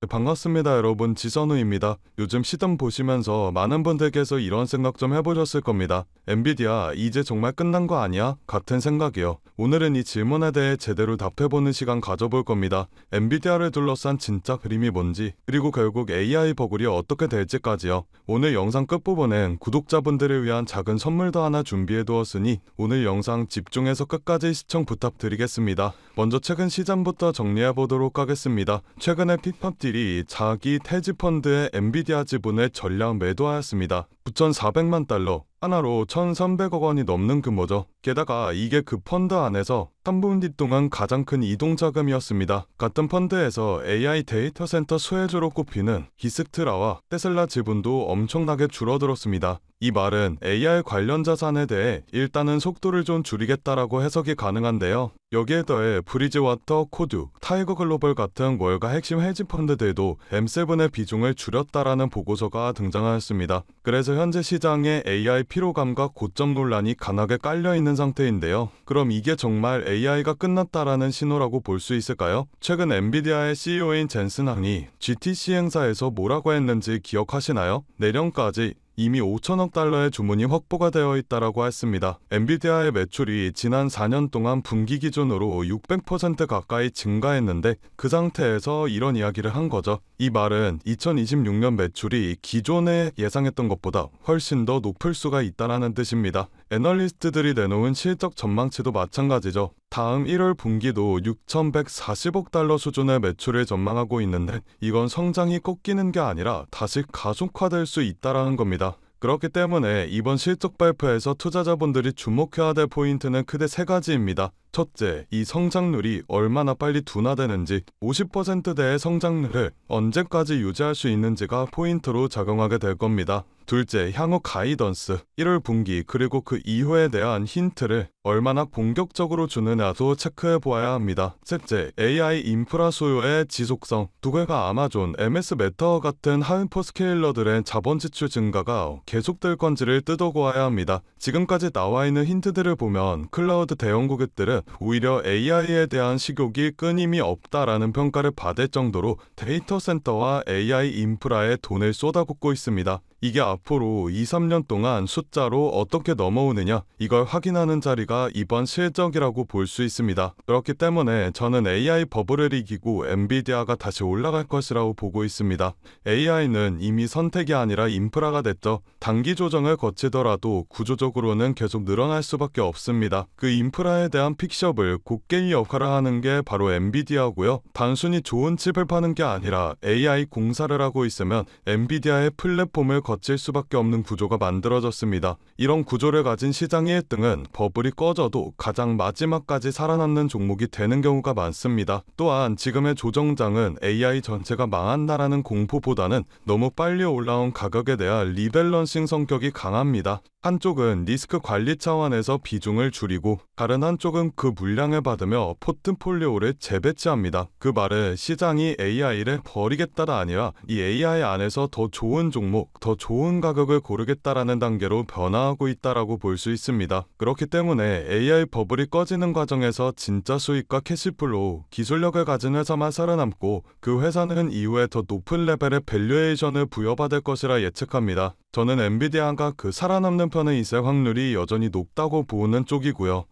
네, 반갑습니다, 여러분. 지선우입니다. 요즘 시점 보시면서 많은 분들께서 이런 생각 좀 해보셨을 겁니다. 엔비디아 이제 정말 끝난 거 아니야? 같은 생각이요. 오늘은 이 질문에 대해 제대로 답해보는 시간 가져볼 겁니다. 엔비디아를 둘러싼 진짜 그림이 뭔지, 그리고 결국 AI 버블이 어떻게 될지까지요. 오늘 영상 끝부분엔 구독자분들을 위한 작은 선물도 하나 준비해두었으니 오늘 영상 집중해서 끝까지 시청 부탁드리겠습니다. 먼저 최근 시장부터 정리해보도록 하겠습니다. 최근에 픽팝딜이 자기 태지펀드의 엔비디아 지분을 전량 매도하였습니다. 9,400만 달러, 하나로 1,300억 원이 넘는 규모죠. 게다가 이게 그 펀드 안에서 3분기 동안 가장 큰 이동 자금이었습니다. 같은 펀드에서 AI 데이터 센터 수혜주로 꼽히는 기스트라와 테슬라 지분도 엄청나게 줄어들었습니다. 이 말은 AI 관련 자산에 대해 일단은 속도를 좀 줄이겠다라고 해석이 가능한데요. 여기에 더해 브리지와터, 코듀, 타이거 글로벌 같은 월가 핵심 헤지 펀드들도 M7의 비중을 줄였다라는 보고서가 등장하였습니다. 그래서 현재 시장에 AI 피로감과 고점 논란이 강하게 깔려있는 상태인데요. 그럼 이게 정말 AI가 끝났다라는 신호라고 볼 수 있을까요? 최근 엔비디아의 CEO인 젠슨 항이 GTC 행사에서 뭐라고 했는지 기억하시나요? 내년까지 이미 5천억 달러의 주문이 확보가 되어 있다라고 했습니다. 엔비디아의 매출이 지난 4년 동안 분기 기준으로 600% 가까이 증가했는데 그 상태에서 이런 이야기를 한 거죠. 이 말은 2026년 매출이 기존에 예상했던 것보다 훨씬 더 높을 수가 있다라는 뜻입니다. 애널리스트들이 내놓은 실적 전망치도 마찬가지죠. 다음 1월 분기도 6,140억 달러 수준의 매출을 전망하고 있는데 이건 성장이 꺾이는 게 아니라 다시 가속화될 수 있다라는 겁니다. 그렇기 때문에 이번 실적 발표에서 투자자분들이 주목해야 될 포인트는 크게 세 가지입니다. 첫째, 이 성장률이 얼마나 빨리 둔화되는지, 50%대의 성장률을 언제까지 유지할 수 있는지가 포인트로 작용하게 될 겁니다. 둘째, 향후 가이던스, 1월 분기 그리고 그 이후에 대한 힌트를 얼마나 공격적으로 주느냐도 체크해 보아야 합니다. 셋째, AI 인프라 수요의 지속성, 두 개가 아마존, MS 메타와 같은 하이퍼스케일러들의 자본 지출 증가가 계속될 건지를 뜯어보아야 합니다. 지금까지 나와 있는 힌트들을 보면 클라우드 대형 고객들은 오히려 AI에 대한 식욕이 끊임이 없다라는 평가를 받을 정도로 데이터 센터와 AI 인프라에 돈을 쏟아붓고 있습니다. 이게 앞으로 2, 3년 동안 숫자로 어떻게 넘어오느냐, 이걸 확인하는 자리가 이번 실적이라고 볼 수 있습니다. 그렇기 때문에 저는 AI 버블을 이기고 엔비디아가 다시 올라갈 것이라고 보고 있습니다. AI는 이미 선택이 아니라 인프라가 됐죠. 단기 조정을 거치더라도 구조적으로는 계속 늘어날 수밖에 없습니다. 그 인프라에 대한 픽업을 곡괭이 역할을 하는 게 바로 엔비디아고요. 단순히 좋은 칩을 파는 게 아니라 AI 공사를 하고 있으면 엔비디아의 플랫폼을 거칠 수밖에 없는 구조가 만들어졌습니다. 이런 구조를 가진 시장의 1등은 버블이 꺼져도 가장 마지막까지 살아남는 종목이 되는 경우가 많습니다. 또한 지금의 조정장은 AI 전체가 망한다라는 공포보다는 너무 빨리 올라온 가격에 대한 리밸런싱 성격이 강합니다. 한쪽은 리스크 관리 차원에서 비중을 줄이고 다른 한쪽은 그 물량을 받으며 포트폴리오를 재배치합니다. 그 말은 시장이 AI를 버리겠다가 아니라 이 AI 안에서 더 좋은 종목, 더 좋은 가격을 고르겠다라는 단계로 변화하고 있다라고 볼 수 있습니다. 그렇기 때문에 AI 버블이 꺼지는 과정에서 진짜 수익과 캐시플로우, 기술력을 가진 회사만 살아남고 그 회사는 이후에 더 높은 레벨의 밸류에이션을 부여받을 것이라 예측합니다. 저는 엔비디아가 그 살아남는 편에 있을 확률이 여전히 높다고 보는 쪽이고요.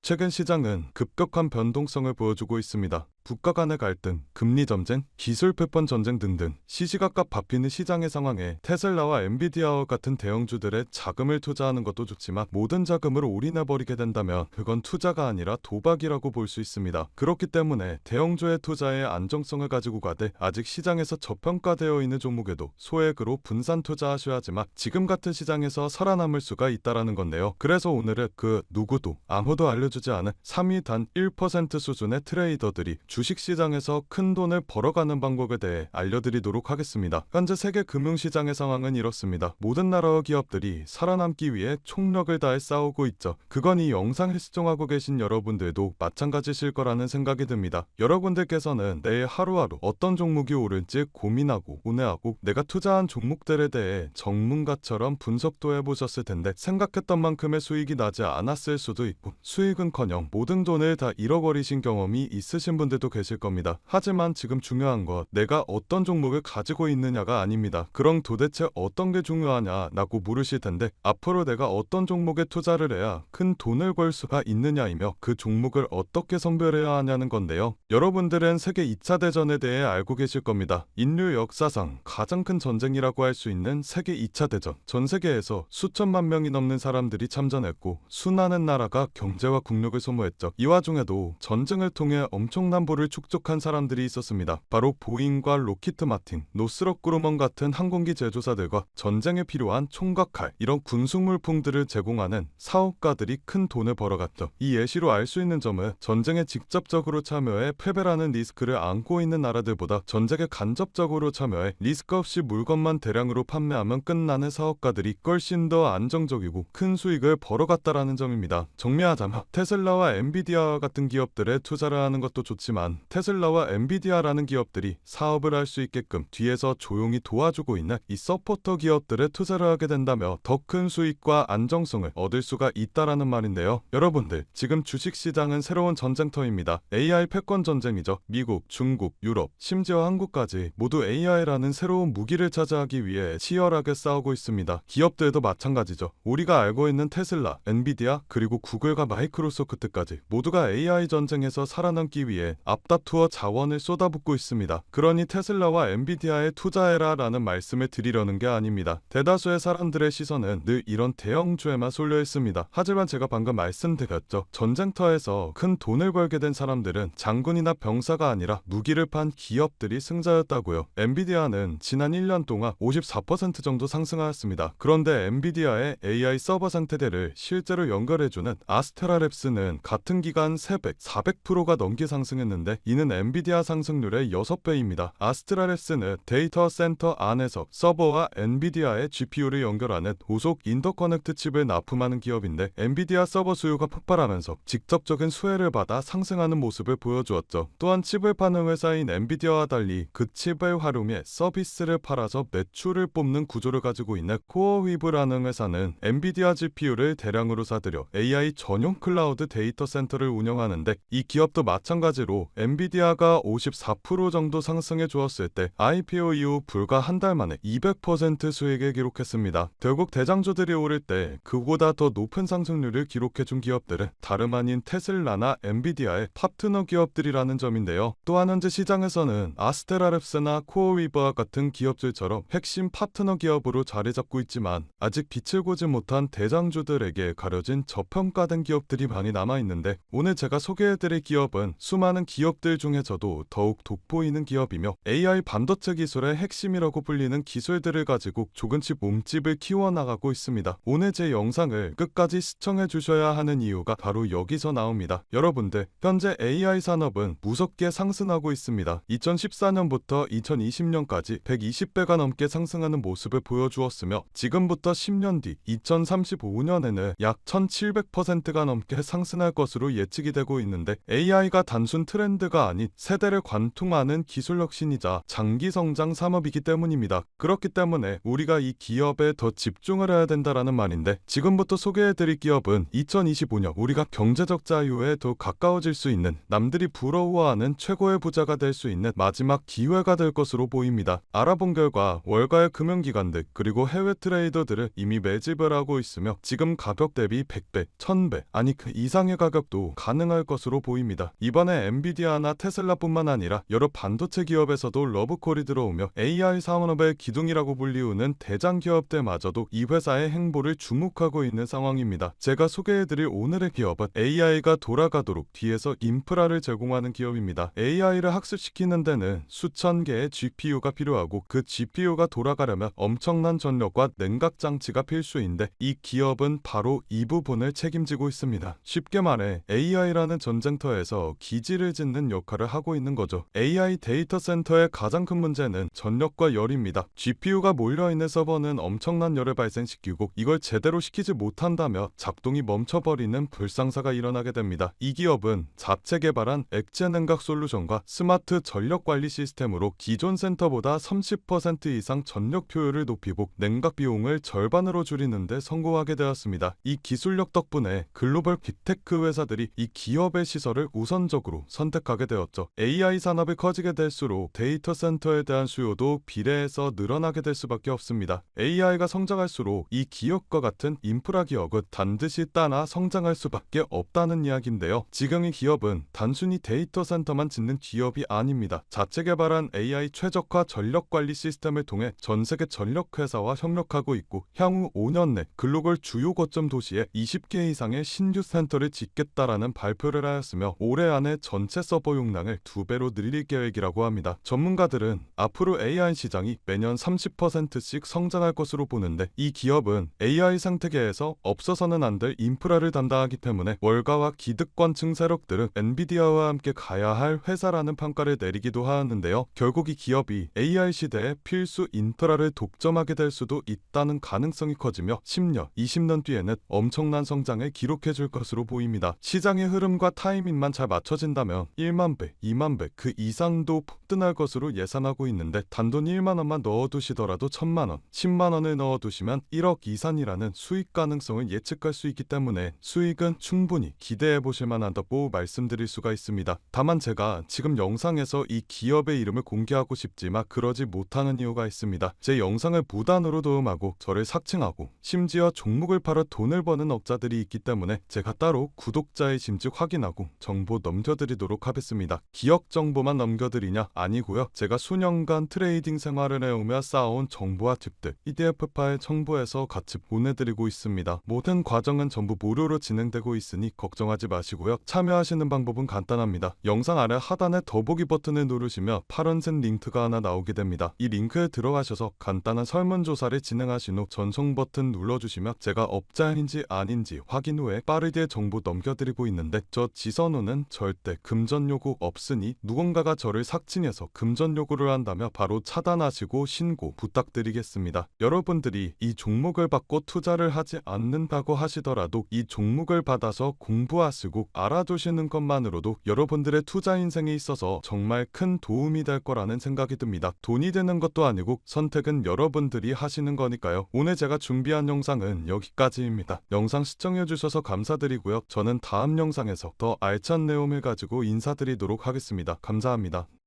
최근 시장은 급격한 변동성을 보여주고 있습니다. 국가 간의 갈등, 금리 전쟁, 기술 패권 전쟁 등등 시시각각 바뀌는 시장의 상황에 테슬라와 엔비디아와 같은 대형주들의 자금을 투자하는 것도 좋지만 모든 자금을 올인해버리게 된다면 그건 투자가 아니라 도박이라고 볼 수 있습니다. 그렇기 때문에 대형주의 투자의 안정성을 가지고 가되 아직 시장에서 저평가되어 있는 종목에도 소액으로 분산 투자하셔야 하지만 지금 같은 시장에서 살아남을 수가 있다라는 건데요. 그래서 오늘은 그 누구도 아무도 알려주지 않은 3위 단 1% 수준의 트레이더들이 주식시장에서 큰 돈을 벌어가는 방법에 대해 알려드리도록 하겠습니다. 현재 세계 금융시장의 상황은 이렇습니다. 모든 나라와 기업들이 살아남기 위해 총력을 다해 싸우고 있죠. 그건 이 영상을 시청하고 계신 여러분들도 마찬가지실 거라는 생각이 듭니다. 여러분들께서는 내일 하루하루 어떤 종목이 오를지 고민하고 고뇌하고 내가 투자한 종목들에 대해 전문가처럼 분석도 해보셨을 텐데 생각했던 만큼의 수익이 나지 않았을 수도 있고 수익은커녕 모든 돈을 다 잃어버리신 경험이 있으신 분들도 분들도 계실 겁니다. 하지만 지금 중요한 건 내가 어떤 종목을 가지고 있느냐가 아닙니다. 그럼 도대체 어떤 게 중요하냐라고 물으실 텐데, 앞으로 내가 어떤 종목에 투자를 해야 큰 돈을 벌 수가 있느냐이며 그 종목을 어떻게 선별해야 하냐는 건데요. 여러분들은 세계 2차 대전에 대해 알고 계실 겁니다. 인류 역사상 가장 큰 전쟁이라고 할 수 있는 세계 2차 대전. 전 세계에서 수천만 명이 넘는 사람들이 참전했고 수많은 나라가 경제와 국력을 소모했죠. 이 와중에도 전쟁을 통해 엄청난 부를 축적한 사람들이 있었습니다. 바로 보잉과 로키트 마틴, 노스럽 그루먼 같은 항공기 제조사들과 전쟁에 필요한 총과 칼, 이런 군수 물품들을 제공하는 사업가들이 큰 돈을 벌어갔죠. 이 예시로 알 수 있는 점은 전쟁에 직접적으로 참여해 패배라는 리스크를 안고 있는 나라들보다 전쟁에 간접적으로 참여해 리스크 없이 물건만 대량으로 판매하면 끝나는 사업가들이 훨씬 더 안정적이고 큰 수익을 벌어갔다라는 점입니다. 정리하자면 테슬라와 엔비디아 같은 기업들에 투자를 하는 것도 좋지만, 테슬라와 엔비디아라는 기업들이 사업을 할 수 있게끔 뒤에서 조용히 도와주고 있는 이 서포터 기업들에 투자를 하게 된다면 더 큰 수익과 안정성을 얻을 수가 있다라는 말인데요. 여러분들, 지금 주식시장은 새로운 전쟁터입니다. AI 패권 전쟁이죠. 미국, 중국, 유럽, 심지어 한국까지 모두 AI라는 새로운 무기를 차지하기 위해 치열하게 싸우고 있습니다. 기업들도 마찬가지죠. 우리가 알고 있는 테슬라, 엔비디아, 그리고 구글과 마이크로소프트까지 모두가 AI 전쟁에서 살아남기 위해 앞다투어 자원을 쏟아붓고 있습니다. 그러니 테슬라와 엔비디아에 투자해라 라는 말씀을 드리려는 게 아닙니다. 대다수의 사람들의 시선은 늘 이런 대형주에만 쏠려 있습니다. 하지만 제가 방금 말씀드렸죠. 전쟁터에서 큰 돈을 벌게 된 사람들은 장군이나 병사가 아니라 무기를 판 기업들이 승자였다고요. 엔비디아는 지난 1년 동안 54% 정도 상승하였습니다. 그런데 엔비디아의 AI 서버 상태들을 실제로 연결해주는 아스테라랩스는 같은 기간 300, 400%가 넘게 상승했는데, 이는 엔비디아 상승률의 6배입니다. 아스테라랩스는 데이터 센터 안에서 서버와 엔비디아의 GPU를 연결하는 고속 인터커넥트 칩을 납품하는 기업인데, 엔비디아 서버 수요가 폭발하면서 직접적인 수혜를 받아 상승하는 모습을 보여주었죠. 또한 칩을 파는 회사인 엔비디아와 달리 그 칩을 활용해 서비스를 팔아서 매출을 뽑는 구조를 가지고 있는 코어위브라는 회사는 엔비디아 GPU를 대량으로 사들여 AI 전용 클라우드 데이터 센터를 운영하는데, 이 기업도 마찬가지로 엔비디아가 54% 정도 상승해 주었을 때 IPO 이후 불과 한 달 만에 200% 수익을 기록했습니다. 결국 대장주들이 오를 때 그보다 더 높은 상승률을 기록해준 기업들은 다름 아닌 테슬라나 엔비디아의 파트너 기업들이라는 점인데요. 또한 현재 시장에서는 아스테라랩스나 코어위버와 같은 기업들처럼 핵심 파트너 기업으로 자리 잡고 있지만, 아직 빛을 보지 못한 대장주들에게 가려진 저평가된 기업들이 많이 남아있는데, 오늘 제가 소개해드릴 기업은 수많은 기업들 중에서도 더욱 돋보이는 기업이며 AI 반도체 기술의 핵심이라고 불리는 기술들을 가지고 조금씩 몸집을 키워나가고 있습니다. 오늘 제 영상을 끝까지 시청해 주셔야 하는 이유가 바로 여기서 나옵니다. 여러분들, 현재 AI 산업은 무섭게 상승하고 있습니다. 2014년부터 2020년까지 120배가 넘게 상승하는 모습을 보여주었으며, 지금부터 10년 뒤 2035년에는 약 1700%가 넘게 상승할 것으로 예측이 되고 있는데, AI가 단순 트렌드가 아닌 세대를 관통하는 기술 혁신이자 장기 성장 산업이기 때문입니다. 그렇기 때문에 우리가 이 기업에 더 집중을 해야 된다라는 말인데, 지금부터 소개해드릴 기업은 2025년 우리가 경제적 자유에 더 가까워질 수 있는, 남들이 부러워하는 최고의 부자가 될 수 있는 마지막 기회가 될 것으로 보입니다. 알아본 결과 월가의 금융기관들 그리고 해외 트레이더들은 이미 매집을 하고 있으며, 지금 가격 대비 100배, 1000배, 아니 그 이상의 가격도 가능할 것으로 보입니다. 이번에 엔비디아나 테슬라뿐만 아니라 여러 반도체 기업에서도 러브콜이 들어오며 AI 산업의 기둥이라고 불리우는 대장 기업들마저도 이 회사의 행보를 주목하고 있는 상황입니다. 제가 소개해드릴 오늘의 기업은 AI가 돌아가도록 뒤에서 인프라를 제공하는 기업입니다. AI를 학습시키는 데는 수천 개의 GPU가 필요하고, 그 GPU가 돌아가려면 엄청난 전력과 냉각 장치가 필수인데, 이 기업은 바로 이 부분을 책임지고 있습니다. 쉽게 말해 AI라는 전쟁터에서 기지를 짓는 역할을 하고 있는 거죠. AI 데이터 센터의 가장 큰 문제는 전력과 열입니다. GPU가 몰려있는 서버는 엄청난 열을 발생시키고, 이걸 제대로 시키지 못한다면 작동이 멈춰버리는 불상사가 일어나게 됩니다. 이 기업은 자체 개발한 액체 냉각 솔루션과 스마트 전력 관리 시스템으로 기존 센터보다 30% 이상 전력 효율을 높이고 냉각 비용을 절반으로 줄이는 데 성공하게 되었습니다. 이 기술력 덕분에 글로벌 빅테크 회사들이 이 기업의 시설을 우선적으로 선택 선택하게 되었죠. AI 산업이 커지게 될수록 데이터 센터에 대한 수요도 비례해서 늘어나게 될 수밖에 없습니다. AI가 성장할수록 이 기업과 같은 인프라 기업은 반드시 따라 성장할 수밖에 없다는 이야기인데요. 지금의 기업은 단순히 데이터 센터만 짓는 기업이 아닙니다. 자체 개발한 AI 최적화 전력 관리 시스템을 통해 전 세계 전력 회사와 협력하고 있고 향후 5년 내 글로벌 주요 거점 도시에 20개 이상의 신규 센터를 짓겠다라는 발표를 하였으며 올해 안에 전체 서버 용량을 2배로 늘릴 계획이라고 합니다. 전문가들은 앞으로 AI 시장이 매년 30%씩 성장할 것으로 보는데 이 기업은 AI 생태계에서 없어서는 안 될 인프라를 담당하기 때문에 월가와 기득권층 세력들은 엔비디아와 함께 가야 할 회사라는 평가를 내리기도 하는데요. 결국 이 기업이 AI 시대에 필수 인프라를 독점하게 될 수도 있다는 가능성이 커지며 10년, 20년 뒤에는 엄청난 성장을 기록해 줄 것으로 보입니다. 시장의 흐름과 타이밍만 잘 맞춰진다면 1만 배, 2만 배 그 이상도 폭등할 것으로 예상하고 있는데 단돈 1만 원만 넣어두시더라도 1,000만 원, 10만 원을 넣어두시면 1억 이상이라는 수익 가능성을 예측할 수 있기 때문에 수익은 충분히 기대해 보실 만하다고 말씀드릴 수가 있습니다. 다만 제가 지금 영상에서 이 기업의 이름을 공개하고 싶지만 그러지 못하는 이유가 있습니다. 제 영상을 무단으로 도움하고 저를 삭칭하고 심지어 종목을 팔아 돈을 버는 업자들이 있기 때문에 제가 따로 구독자의 짐즉 확인하고 정보 넘겨드리도록 하겠습니다. 기업 정보만 넘겨드리냐? 아니고요. 제가 수년간 트레이딩 생활을 해오며 쌓아온 정보와 팁들 PDF 파일 첨부해서 같이 보내드리고 있습니다. 모든 과정은 전부 무료로 진행되고 있으니 걱정하지 마시고요. 참여하시는 방법은 간단합니다. 영상 아래 하단에 더보기 버튼을 누르시면 파란색 링크가 하나 나오게 됩니다. 이 링크에 들어가셔서 간단한 설문조사를 진행하신 후 전송 버튼 눌러주시면 제가 업자인지 아닌지 확인 후에 빠르게 정보 넘겨드리고 있는데 저 지선우는 절대 금전 요구 없으니 누군가가 저를 삭칭해서 금전 요구를 한다면 바로 차단하시고 신고 부탁드리겠습니다. 여러분들이 이 종목을 받고 투자를 하지 않는다고 하시더라도 이 종목을 받아서 공부하시고 알아두시는 것만으로도 여러분들의 투자 인생에 있어서 정말 큰 도움이 될 거라는 생각이 듭니다. 돈이 되는 것도 아니고 선택은 여러분들이 하시는 거니까요. 오늘 제가 준비한 영상은 여기까지입니다. 영상 시청해주셔서 감사드리고요. 저는 다음 영상에서 더 알찬 내용을 가지고 인사드리도록 하겠습니다. 감사합니다.